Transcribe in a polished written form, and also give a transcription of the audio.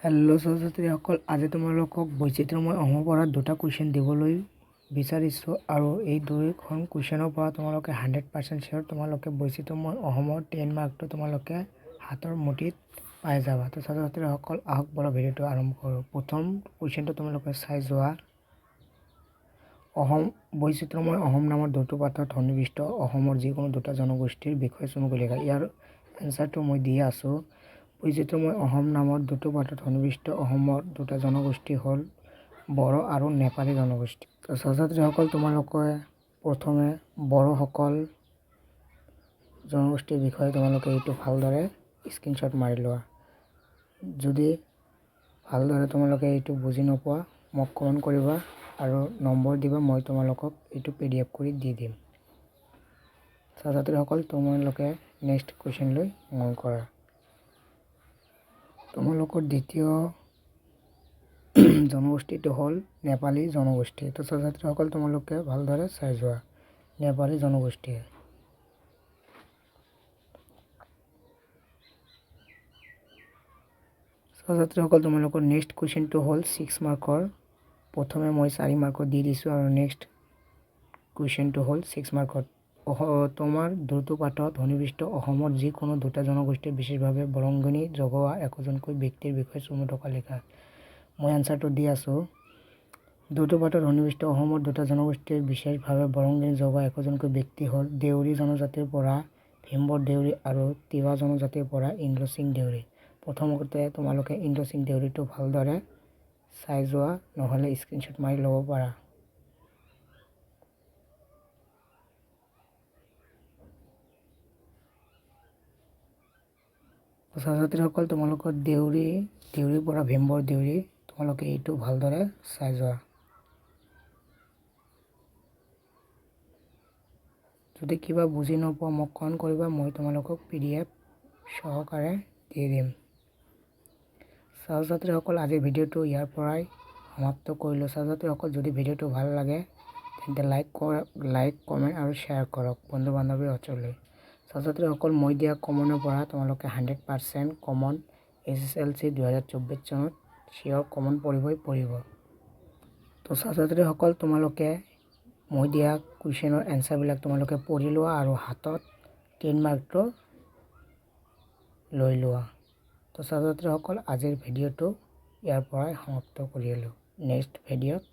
Hello' ছাত্ৰ-ছাত্ৰীসকল, আজি তোমালোকক বৈচিত্ৰ্যময় অসমৰ পৰা দুটা কুৱেশ্যন দিবলৈ বিচাৰিছোঁ আৰু এই দুয়োখন কুৱেশ্যনৰ পৰা তোমালোকে 100% চিয়ৰ তোমালোকে বৈচিত্ৰ্যময় অসমৰ 10 মাৰ্কটো তোমালোকে হাতৰ মুঠিত পাই যাবা। তো ছাত্ৰ-ছাত্ৰীসকল, আহক বলা ভিডিঅ'টো আৰম্ভ কৰোঁ। প্ৰথম কুৱেশ্যনটো তোমালোকে চাই যোৱা। বৈচিত্ৰ্যময় অসম নামৰ দুটা পাঠত সন্নিৱিষ্ট অসমৰ যিকোনো দুটা জনগোষ্ঠীৰ বিষয়ে চমুকৈ লিখা। ইয়াৰ এনচাৰটো মই দি আছোঁ। বৈচিত্ৰ্যময় অসম নামৰ দুটা পাঠত সন্নিৱিষ্ট অসমৰ দুটা জনগোষ্ঠী হ'ল বড়ো আৰু নেপালী জনগোষ্ঠী। তো ছাত্ৰ-ছাত্ৰীসকল, তোমালোকে প্ৰথমে বড়োসকল জনগোষ্ঠীৰ বিষয়ে তোমালোকে এইটো ভালদৰে স্ক্ৰীনশ্বট মাৰি লোৱা। যদি ভালদৰে তোমালোকে এইটো বুজি নোপোৱা মোক কমেণ্ট কৰিবা আৰু নম্বৰ দিবা, মই তোমালোকক এইটো PDF কৰি দি দিম। ছাত্ৰ-ছাত্ৰীসকল, তোমালোকে নেক্সট কুৱেশ্যনলৈ মন কৰা। তোমালোকৰ দ্বিতীয় জনগোষ্ঠীটো হ'ল নেপালী জনগোষ্ঠী। তো ছাত্ৰ-ছাত্ৰীসকল, তোমালোকে ভালদৰে চাই যোৱা। নেপালী জনগোষ্ঠী। ছাত্ৰ-ছাত্ৰীসকল, তোমালোকৰ নেক্সট কুৱেশ্যনটো হ'ল 6 মাৰ্কৰ। প্ৰথমে মই 4 মাৰ্কৰ দি দিছোঁ আৰু নেক্সট কুৱেশ্যনটো হ'ল 6 মাৰ্কত। তোমাৰ দুটা পাঠত সন্নিৱিষ্ট অসমৰ যিকোনো দুটা জনগোষ্ঠীৰ বিশেষভাৱে বৰঙণি জগোৱা একোজনকৈ ব্যক্তিৰ বিষয়ে চমু টকা লিখা। মই এনচাৰটো দি আছোঁ। দুটা পাঠত সন্নিৱিষ্ট অসমৰ দুটা জনগোষ্ঠীৰ বিশেষভাৱে বৰঙণি জগোৱা একোজনকৈ ব্যক্তি হ'ল দেউৰী জনজাতিৰ পৰা ভীমবৰ দেউৰী আৰু তিৱা জনজাতিৰ পৰা ইন্দ্ৰ সিং দেউৰী। প্ৰথমতে তোমালোকে ইন্দ্ৰ সিং দেউৰীটো ভালদৰে চাই যোৱা, নহ'লে স্ক্ৰীনশ্বট মাৰি ল'ব পাৰা। ছাত্ৰ-ছাত্ৰীসকল, তোমালোকৰ দেউৰীৰ পৰা ভীমবৰ দেউৰী, তোমালোকে এইটো ভালদৰে চাই যোৱা। যদি কিবা বুজি নোপোৱা মোক কমেণ্ট কৰিবা, মই তোমালোকক PDF সহকাৰে দি দিম। ছাত্ৰ-ছাত্ৰীসকল, আজিৰ ভিডিঅ'টো ইয়াৰ পৰাই সমাপ্ত কৰিলোঁ। ছাত্ৰ-ছাত্ৰীসকল, যদি ভিডিঅ'টো ভাল লাগে তেন্তে লাইক, কমেণ্ট আৰু শ্বেয়াৰ কৰক বন্ধু বান্ধৱীৰ ওচৰলৈ। ছাত্ৰ-ছাত্ৰীসকল, মই দিয়া কমনৰ পৰা তোমালোকে 100% কমন SSLC 2024 চনত চিয়ৰ কমন পৰিব। তো ছাত্ৰ-ছাত্ৰীসকল, তোমালোকে মই দিয়া কুৱেশ্যনৰ এনচাৰবিলাক তোমালোকে পঢ়ি লোৱা আৰু হাতত 10 মাৰ্কটো লৈ লোৱা। তো ছাত্ৰ-ছাত্ৰীসকল, আজিৰ ভিডিঅ'টো ইয়াৰ পৰাই সমাপ্ত কৰিলোঁ। নেক্সট ভিডিঅ'ত